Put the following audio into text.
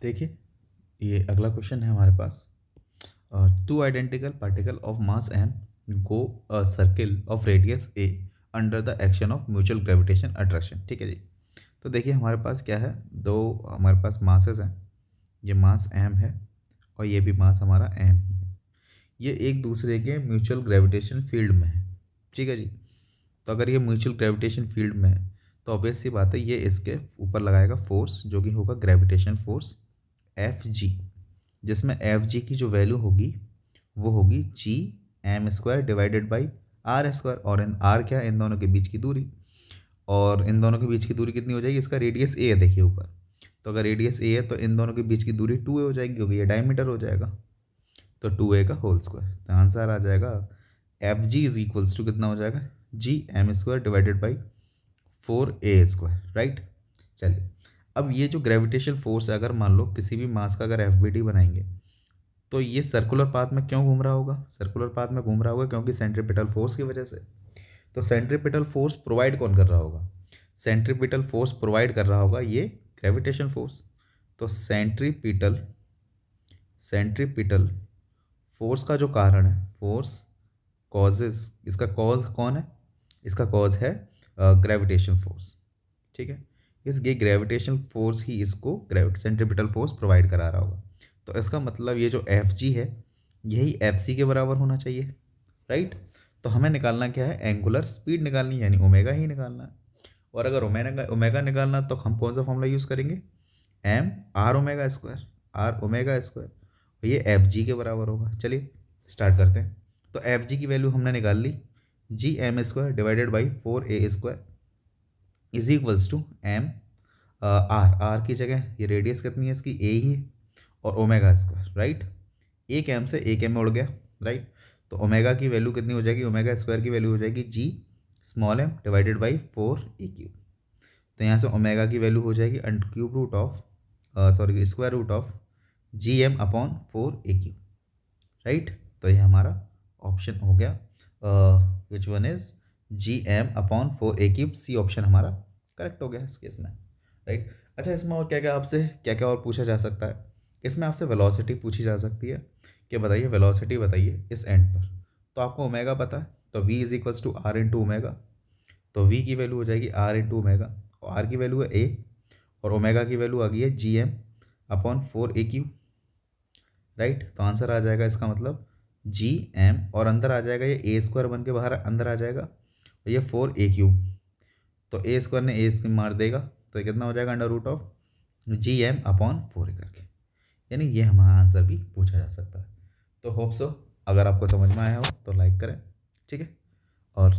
देखिए, ये अगला क्वेश्चन है हमारे पास। Two identical particle of mass M go a circle of radius A under the action of mutual gravitation attraction. ठीक है जी। तो देखिए हमारे पास क्या है, दो हमारे पास मासेस हैं। ये मास एम है और ये भी मास हमारा एम ही है। ये एक दूसरे के म्यूचुअल ग्रेविटेशन फील्ड में है। ठीक है जी। तो अगर ये म्यूचुअल ग्रेविटेशन फील्ड में है तो ऑब्वियस सी बात है ये इसके ऊपर लगाएगा फोर्स, जो कि होगा ग्रेविटेशन फोर्स एफ जी, जिसमें एफ जी की जो वैल्यू होगी वो होगी G M square divided by R square. और इन आर क्या है, इन दोनों के बीच की दूरी। और इन दोनों के बीच की दूरी कितनी हो जाएगी, इसका रेडियस ए है देखिए ऊपर। तो अगर रेडियस ए है तो इन दोनों के बीच की दूरी 2a हो जाएगी, क्योंकि ये डायमीटर हो जाएगा। तो 2a का होल स्क्वायर, तो आंसर आ जाएगा F G is equals to कितना हो जाएगा, G M square divided by 4a square. Right. चलिए, अब ये जो ग्रेविटेशन फोर्स है, अगर मान लो किसी भी मास का अगर एफ बी डी बनाएंगे तो ये सर्कुलर पाथ में क्यों घूम रहा होगा, सर्कुलर पाथ में घूम रहा होगा क्योंकि सेंट्रीपिटल फोर्स की वजह से। तो सेंट्रीपिटल फोर्स प्रोवाइड कौन कर रहा होगा, सेंट्रीपिटल फोर्स प्रोवाइड कर रहा होगा ये ग्रेविटेशन फोर्स। तो सेंट्रीपिटल फोर्स का जो कारण है, फोर्स कॉजेज, इसका कॉज कौन है, इसका कॉज है ग्रेविटेशन फोर्स। ठीक है। इस ये ग्रेविटेशन फोर्स ही इसको सेंट्रीपिटल फोर्स प्रोवाइड करा रहा होगा। तो इसका मतलब ये जो एफ जी है यही एफ सी के बराबर होना चाहिए। राइट। तो हमें निकालना क्या है, एंगुलर स्पीड निकालनी है, यानी ओमेगा ही निकालना है। और अगर ओमेगा ओमेगा निकालना तो हम कौन सा फॉर्मूला यूज़ करेंगे, M R omega square, R omega square. और ये एफ जी के बराबर होगा। चलिए स्टार्ट करते हैं। तो एफ जी की वैल्यू हमने निकाल ली, G M square divided by 4a square is equals to M R. R की जगह ये रेडियस कितनी है इसकी, ए ही है, और ओमेगा स्क्वायर। राइट। एक एम से एक एम में उड़ गया। राइट। तो ओमेगा की वैल्यू कितनी हो जाएगी, ओमेगा स्क्वायर की वैल्यू हो जाएगी G small M divided by 4a cube. तो यहाँ से ओमेगा की वैल्यू हो जाएगी cube root of square root of G M upon 4a cube. Right. तो ये हमारा ऑप्शन हो गया, which one is G M upon 4a cube. C option हमारा करेक्ट हो गया इस केस में। राइट। अच्छा, इसमें और क्या क्या आपसे क्या क्या और पूछा जा सकता है, इसमें आपसे वेलोसिटी पूछी जा सकती है कि बताइए वेलोसिटी बताइए इस एंड पर। तो आपको ओमेगा पता है, तो v is equals to R into omega. तो v की वैल्यू हो जाएगी आर इंटू ओमेगा, और आर की वैल्यू है a, और ओमेगा की वैल्यू आ गई है G M upon 4a cube. Right. तो आंसर आ जाएगा इसका मतलब जी एम, और अंदर आ जाएगा ये ए स्क्वायर बन के बाहर अंदर आ जाएगा, और ये 4a क्यूब। तो ए स्क्वायर ने ए से मार देगा, तो ये कितना हो जाएगा, under root of G M upon 4a करके। यानी ये हमारा आंसर भी पूछा जा सकता है। तो होप सो अगर आपको समझ में आया हो तो लाइक करें। ठीक है। और